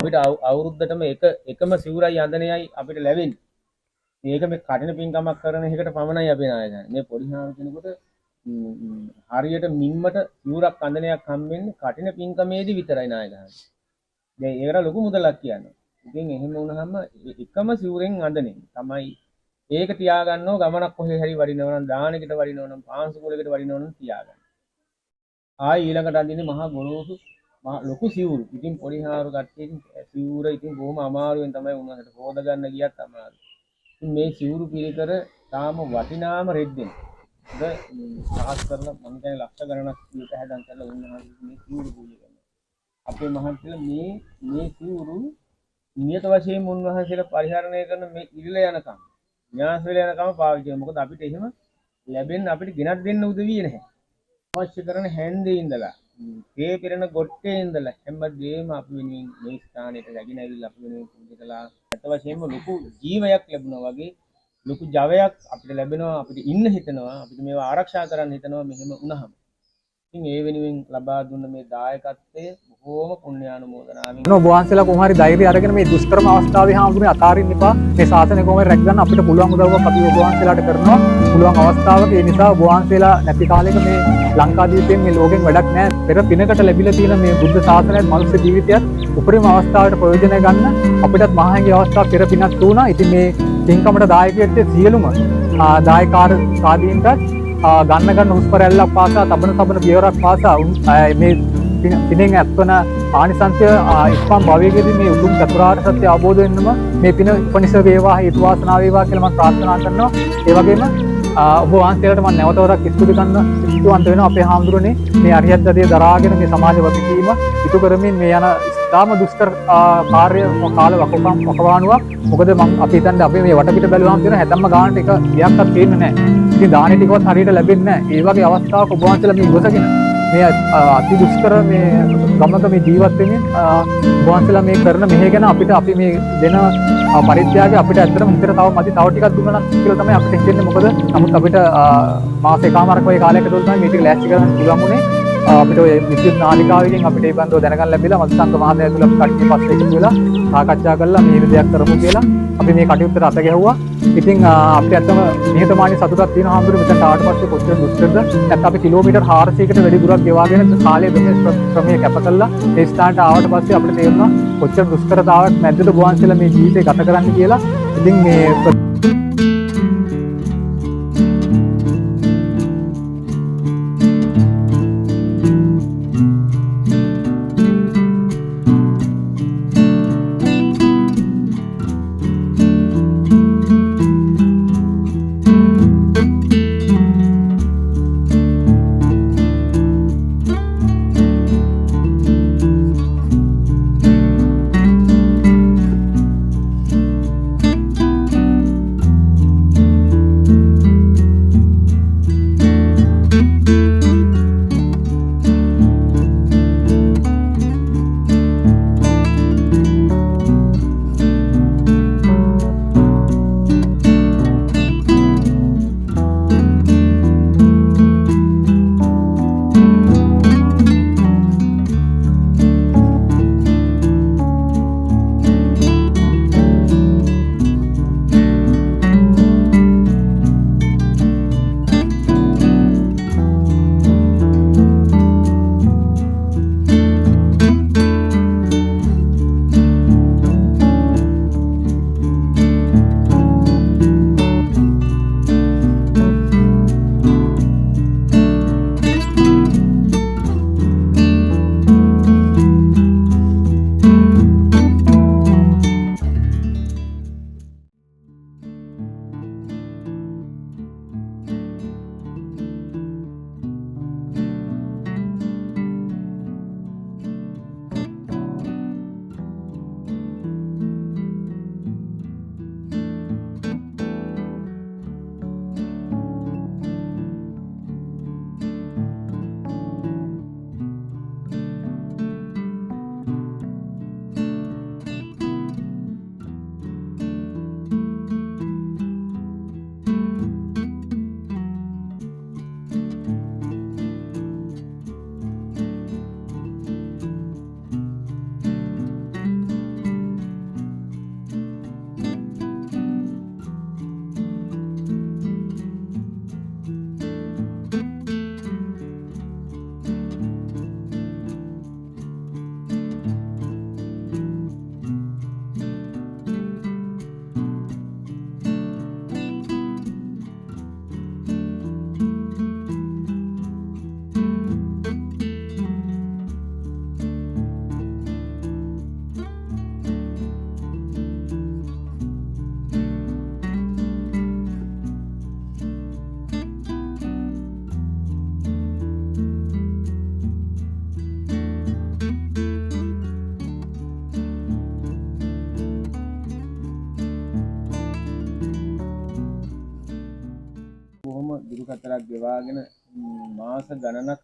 අපිට අවුරුද්දටම එකම සිවුරයි යන්දනයයි අපිට ලැබෙන්නේ. මේක මේ කටින පින්කමක් කරන එකට පමණයි අපි ණය ගන්න. මේ පොඩි හාමුදුරුවෝ කෙනෙකුට හරියට මින්මට සිවුරක් අඳනයක් හම්බෙන්නේ කටින පින්කමේදී විතරයි ණය ගන්න. දැන් ඒකට ලොකු මුදලක් කියනවා. ඉතින් එහෙම වුණාම එකම සිවුරෙන් අඳින්නේ තමයි ඒක තියාගන්නව ගමනක් කොහේ හරි වඩිනව නම් දානෙකට වඩිනව නම් පාංශුකුලයකට වඩිනව නම් තියාගන්න. ආයි ඊළඟට අඳින්නේ මහා ගොරෝසු මහා ලොකු සිවුරු. ඉතින් පොඩි හාරු කට්ටිය සිවුර ඉතින් බොහොම අමාරුවෙන් තමයි උන්වහන්සේට හොද ගන්න ගියත් අමාරුයි. ඉතින් මේ සිවුරු පිළිකර තාම වටිනාම රෙද්දෙන්. ඒක සාහස් කරලා මම කියන්නේ ලක්ෂ ගණනක් මේක හැදන් කරලා උන්වහන්සේ මේ සිවුරු පූජා කරනවා. අපේ මහන්සියලා මේ සිවුරු නියත වශයෙන් උන්වහන්සේලා පරිහරණය කරන මේ ඉරිල යනකම් ඥාස වෙල යනකම් පාවිච්චි කරනවා. මොකද අපිට එහෙම ලැබෙන්න අපිට ගෙනත් දෙන්න උදවිය නැහැ. අවශ්‍ය කරන හැන්දේ ඉඳලා තේ පිරෙන ගොට්ටේ ඉඳලා හැමදේම අපි වෙනින් මේ ස්ථානෙට රැගෙන ඇවිල්ලා අපි වෙනින් පූජා කළා. අත වශයෙන්ම ලොකු ජීවයක් ලැබුණා වගේ ලොකු ජවයක් අපිට ලැබෙනවා. අපිට ඉන්න හිතනවා. අපිට මේවා ආරක්ෂා කරන්න හිතනවා. මෙහෙම වුණාම ඉතින් ඒ වෙනුවෙන් ලබා දුන්න මේ දායකත්වය බොහෝම පුණ්‍යානුමෝදනාවෙන් ඔබ වහන්සේලා කොහොම හරි ධෛර්යය අරගෙන මේ දුෂ්කරම අවස්ථාවේ හාමුදුරනේ අතාරින්න එපා. මේ ශාසනය කොහොම හරි රැක ගන්න අපිට පුළුවන් උදව්වක් අපි ඔබ වහන්සේලාට කරනවා. පුළුවන් අවස්ථාවක ඒ නිසා ඔබ වහන්සේලා නැති කාලෙක මේ ලංකාදීපයෙන් මේ ලෝකෙන් වැඩක් නැහැ. පෙර පිනකට ලැබිලා තියෙන මේ බුද්ධ ශාසනයත් මනුෂ්‍ය ජීවිතයත් උපරිම අවස්ථාවට ප්‍රයෝජනය ගන්න අපිටත් මහාංගී අවස්ථාව පෙර පිනක් තුණා. ඉතින් මේ පින්කමට දායකයෙක්ට සියලුම දායකාර සාදීන්ටත් ගන්න හුස්ම රැල්ලක් පාසා තබන පියවරක් පාසා මේ පිනෙන් ඇත්වන ආනිසංසය ඉස්පම් භවයේදී මේ උතුම් චතුරාර්ය සත්‍ය අවබෝධ වෙන්නම මේ පින උපනිෂ වේවා හේතු වාසනා වේවා කියලා මම ප්‍රාර්ථනා කරනවා. ඒ වගේම ඔබ වහන්සේලාට මම නැවතවරක් ස්තුතිවන්ත වෙනවා අපේ හාමුදුරනේ මේ අරියත් දඩිය දරාගෙන මේ සමාජ වගකීම ඉටු කරමින් මේ යන ඉතාම දුෂ්කර කාර්ය කාල වකවානුවක්. මොකද මම අපි හිතන්නේ අපි මේ වටපිට බැලුවාම තියෙන හැතැම්ම ගානට එක දෙයක්වත් පේන්නේ නැහැ. ඉතින් දානෙ ටිකවත් හරියට ලැබෙන්නේ නැහැ. ඒ වගේ අවස්ථාවක ඔබ වහන්සේලා මේ ඉවසගෙන මේ අති දුෂ්කර මේ ගමක මේ ජීවත් වෙමින් ඔබ වහන්සේලා මේ කරන මෙහෙ ගැන අපි මේ දෙන පරිත්‍යාගය අපිට ඇත්තටම හිතට තව මදි තව ටිකක් දුන්නා නම් කියලා තමයි අපිට හිතෙන්නේ. මොකද නමුත් අපිට මාස එකමාරක වගේ කාලයක තුල තමයි මේ ටික ලෑස්ති කරගන්න පුළුවන් වුණේ. අපිට ඔය විද්‍යුත් නාලිකාවෙන් අපිට ඒ බඳව දැනගන්න ලැබිලා මත්සංග මහාදය තුල අපි කට්ටිය පස්සේ එකතු වෙලා සාකච්ඡා කරලා මේ විදිහක් කරමු කියලා අපි මේ කටයුත්තට අත ගැහුවා. ඉතින් අපිට ඇත්තම නිහතමානී සතුටක් තියෙනවා හාමුදුරුවෝ මෙතනට ආවට පස්සේ කොච්චර දුෂ්කරද නැත්නම් අපි කිලෝමීටර් 400කට වැඩි දුරක් ගෙවාගෙන කාලය දෙකේ ශ්‍රමය කැප කළා ඒ ස්ථානට ආවට පස්සේ අපිට තේරුණා කොච්චර දුෂ්කරතාවක් මැද්දද වහන්සේලා මේ ජීවිතේ ගත කරන්න කියලා. ඉතින් මේ ගෙවාගෙන මාස ගණනක්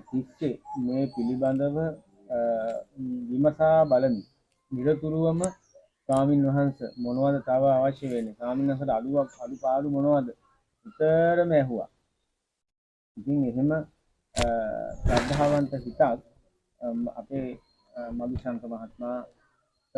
තිස්සේ මේ පිළිබඳව විමසා බලමි. නිරතුරුවම ස්වාමින් වහන්සේ මොනවද තව අවශ්‍ය වෙන්නේ? ස්වාමින් වහන්සේට අඩුපාඩු මොනවද? උතරම ඇහුවා. ඉතින් එහෙම ශ්‍රද්ධාවන්ත හිතක් අපේ මදුශංක මහත්මයා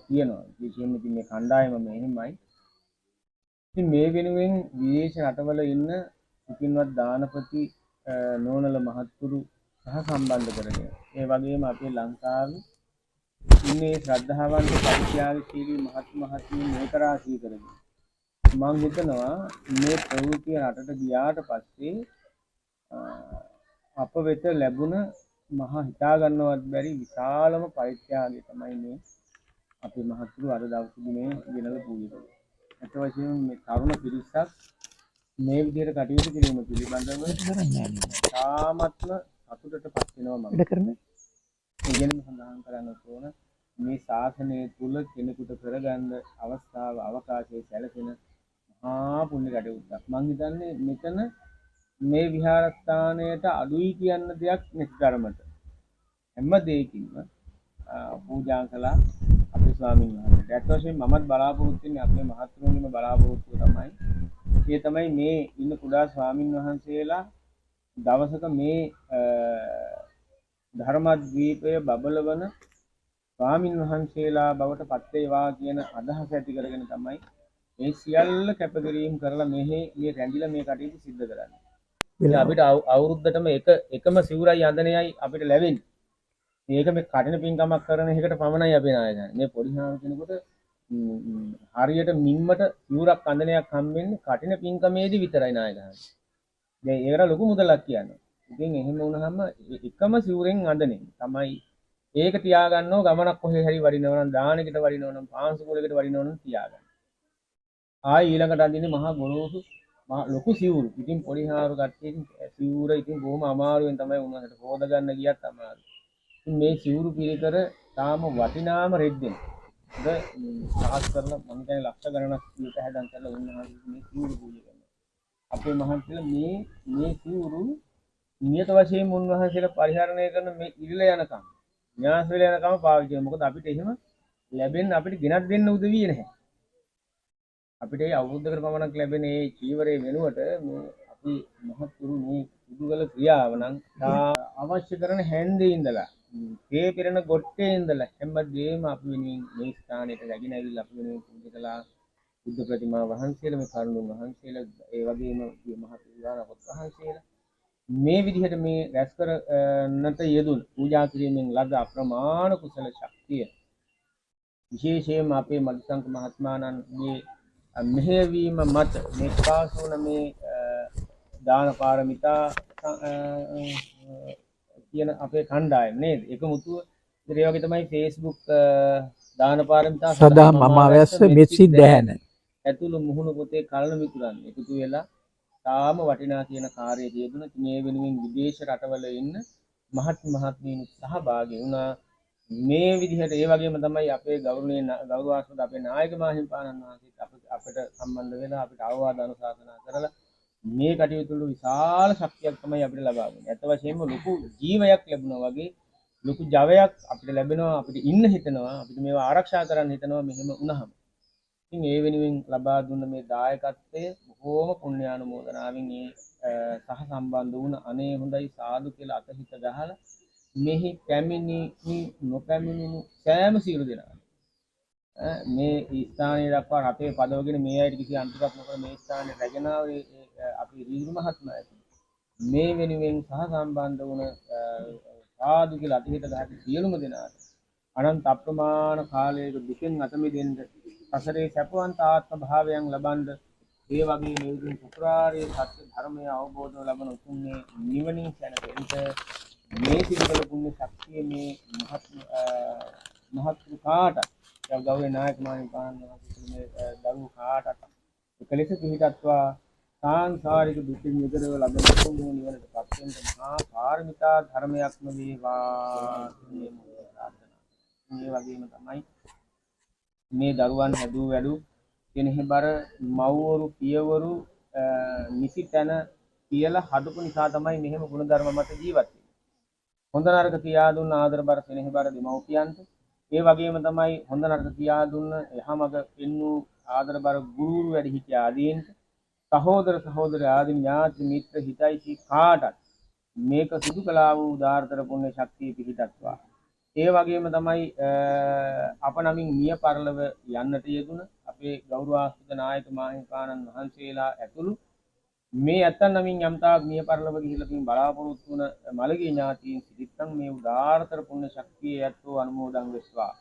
තියෙනවා. විශේෂයෙන්ම ඉතින් මේ කණ්ඩායම මෙහෙමයි. ඉතින් මේ වෙනුවෙන් විදේශ රටවල ඉන්න පින්වත් දානපති නෝනල මහත්තුරු සහ සම්බන්ධ කරගෙන ඒ වගේම අපේ ලංකාවේ ඉන්නේ ශ්‍රද්ධාවන්ත පරිත්‍යාගශීලී මහත්මයන් මේක රාශී කරගෙන මම හිතනවා මේ ප්‍රවෘත්ති රටට ගියාට පස්සේ අප වෙත ලැබුණ මහා හිතා ගන්නවත් බැරි විශාලම පරිත්‍යාගය තමයි මේ අපේ මහත්තුරු අද දවසේදී මේ ගෙනල්ලා පූජා කළේ. අත වශයෙන්ම මේ තරුණ පිරිසක් මේ විදිහට කටයුතු කිරීම පිළිබඳව තාමත්ම සතුටටපත් වෙනවා මම. ඉගෙනම සඳහන් කරන්න ඕන මේ ශාසනය තුල කෙනෙකුට කරගන්න අවස්ථාව අවකාශයේ සැලසෙන මහා පුණ්‍ය කටයුත්තක්. මම හිතන්නේ මෙතන මේ විහාරස්ථානයට අඩුයි කියන්න දෙයක් නැති ධර්මත. හැම දෙයකින්ම පූජා කළා අපේ ස්වාමීන් වහන්සේට. ඒත් වශයෙන් මමත් බලාපොරොත්තු වෙන්නේ අපේ මහත්තුරුන්ගේම බලාපොරොත්තුව තමයි. ඒ තමයි මේ ඉන්න කුඩා ස්වාමීන් වහන්සේලා දවසක මේ ධර්මද්වීපය බබලවන ස්වාමීන් වහන්සේලා බවට පත් වේවා කියන අදහස ඇති කරගෙන තමයි මේ සියල්ල කැපකිරීම කරලා මේ රැඳිලා මේ කටයුතු සිද්ධ කරන්නේ. අපිට අවුරුද්දටම එකම සිවුරයි අඳනයයි අපිට ලැබෙන්නේ. මේක මේ කටින පින්කමක් කරන එකට පමණයි අපේ නායකයන්. මේ පොඩි හාමුදුරුවෝ කෙනෙකුට හරියට මින්මට සිවුරක් අඳනයක් හම්බෙන්නේ කටින පින්කමේදී විතරයි නායකයන්. දැන් ඒකට ලොකු මුදලක් කියන්නේ. ඉතින් එහෙම වුණාම එකම සිවුරෙන් අඳනේ තමයි ඒක තියාගන්නව ගමනක් කොහේ හරි වඩිනවා නම් දානෙකට වඩිනවා නම් පාංශුකූලයකට වඩිනවා නම් තියාගන්න. ආයි ඊළඟට අඳින්නේ මහා ගොරෝසු මහා ලොකු සිවුරු. ඉතින් පොඩි හාරු කට්ටිය සිවුර ඉතින් බොහොම අමාරුවෙන් තමයි උන්වහන්සේට හොද ගන්න ගියත් අමාරුයි. ඉතින් මේ සිවුරු පිළිකර තාම වටිනාම රෙද්දෙන්. ඒක සාහස් කරලා මම කියන්නේ ලක්ෂ ගණනක් සිවුර හැදන් කරලා උන්වහන්සේ මේ සිවුරු පූජා කරනවා. අපේ මහන්සියලා මේ සිවුරු නියත වශයෙන් උන්වහන්සේලා පරිහරණය කරන මේ ඉරිල යනකම් න්‍යාස වෙල යනකම් පාවිච්චි කරනවා. මොකද අපිට එහෙම ලැබෙන්න අපිට ගෙනත් දෙන්න උදවිය නැහැ. අපිට ඒ අවුරුද්දකට පමණක් ලැබෙන මේ චීවරයේ වෙනුවට මේ අපි මහත්තුරු මේ සිදුකල ක්‍රියාව නම් අවශ්‍ය කරන හැන්දේ ඉඳලා මේ පිරෙන ගොට්ටේ ඉඳලා හැමදේම අපි වෙනින් මේ ස්ථානෙට රැගෙන ඇවිල්ලා අපි වෙනින් පූජා කළා. බුද්ධ ප්‍රතිමා වහන්සේලා මේ කරුණුන් වහන්සේලා ඒ වගේම මහත් විහාරපොත් වහන්සේලා මේ විදිහට මේ රැස් කරන්නට යෙදුණු පූජා කිරීමෙන් ලද අප්‍රමාණ කුසල ශක්තිය විශේෂයෙන්ම අපේ මදුශංක මහත්මයාණන්ගේ මෙහෙයවීම මත මේ පාසුන මේ දාන පාරමිතා කියන අපේ කණ්ඩායම නේද? එකමුතුව ඒ වගේ තමයි Facebook දාන පාරමිතා සදා මම අවැස්ස මෙත්සි දැහැන ඇතුළු මුහුණු පොතේ කලන මිතුරන් එකතු වෙලා තාම වටිනා කියන කාර්යය යෙදුන මේ වෙනුවෙන් විදේශ රටවල ඉන්න මහත්මීන් සහභාගී වුණා. මේ විදිහට ඒ වගේම තමයි අපේ ගෞරවාස්පද අපේ නායක මාහිමිපාණන් වහන්සේත් අපිට සම්බන්ධ වෙලා අපිට අවවාද අනුශාසනා කරලා මේ කටයුතු වල විශාල ශක්තියක් තමයි අපිට ලබා දුන්නේ. අත වශයෙන්ම ලොකු ජීවයක් ලැබුණා වගේ ලොකු ජවයක් අපිට ලැබෙනවා. අපිට ඉන්න හිතනවා. අපිට මේවා ආරක්ෂා කරන්න හිතනවා මෙහෙම වුණාම. ඉතින් ඒ වෙනුවෙන් ලබා දුන්න මේ දායකත්වය බොහෝම පුණ්‍යානුමෝදනාවෙන් සහ සම්බන්ධ වුණ අනේ හොඳයි සාදු කියලා අතහිත ගහලා මෙහි පැමිණි නොපැමිණි සෑම සියලු දෙනා මේ ස්ථානයේ දක්වා රටේ පදවගෙන මේ අයට කිසි අන්තරක් නොකර මේ ස්ථානයේ රැගෙන ආවේ අපි රීරු මහත්මයා මේ වෙනුවෙන් සහ සම්බන්ධ වුණ සාදු කියලා අතහිත ගහපු සියලුම දෙනාට අනන්ත අප්‍රමාණ කාලයක දුකෙන් අත මිදෙන්න සසරේ සැපවන්ත ආත්ම භාවයන් ලබන්න ඒ වගේ මේ චතුරාර්ය සත්‍ය ධර්මය අවබෝධ ලබන උතුම්නේ නිවනින් සැනසෙන්න මේ සිදුකල පුණ්‍ය ශක්තිය මේ මහත් කාට ගෞරවනීය නායක මාහිමිපාණන් වහන්සේ දරුවෝ කාටත් එකලෙස පිහිටත්වා සංසාරික දුකින් මිදෙව ලබන උතුම් නිවනට පත් වෙන මහා පාරමිතා ධර්මයක්ම වේවා මේ ප්‍රාර්ථනා. මේ වගේම තමයි මේ දරුවන් හැදූ වැඩු කෙනෙහිබර මව්වරු පියවරු නිසි තැන කියලා හදපු නිසා තමයි මෙහෙම ගුණධර්ම මත ජීවත් වෙන්නේ. හොඳ නරක කියා දුන්න ආදරබර සෙනෙහබර දෙමව්පියන්ට ඒ වගේම තමයි හොඳ නරක කියා දුන්න යහමඟ පෙන්වූ ආදරබර ගුරු වැඩිහිටිය ආදීන්ට සහෝදර සහෝදර ආදී ඥාති මිත්‍ර හිතයිසි කාටත් මේක සිදු කළා වූ උදාාරතර පුණ්‍ය ශක්තිය පිහිටත්වා. ඒ වගේම තමයි අප නමින් මිය පරලව යන්නට යෙදුන අපේ ගෞරවාස්පද නායක මාහිමිපාණන් වහන්සේලා ඇතුළු මේ ඇත්තන් නමින් යම්තාක් මිය පරලොව ගිහිල්ලා තින් බලාපොරොත්තු වුණ මළගිය ඥාතීන් සිටින් මේ උදාාරතර පුණ්‍ය ශක්තිය ඇත්තෝ අනුමෝදන් වෙස්වා.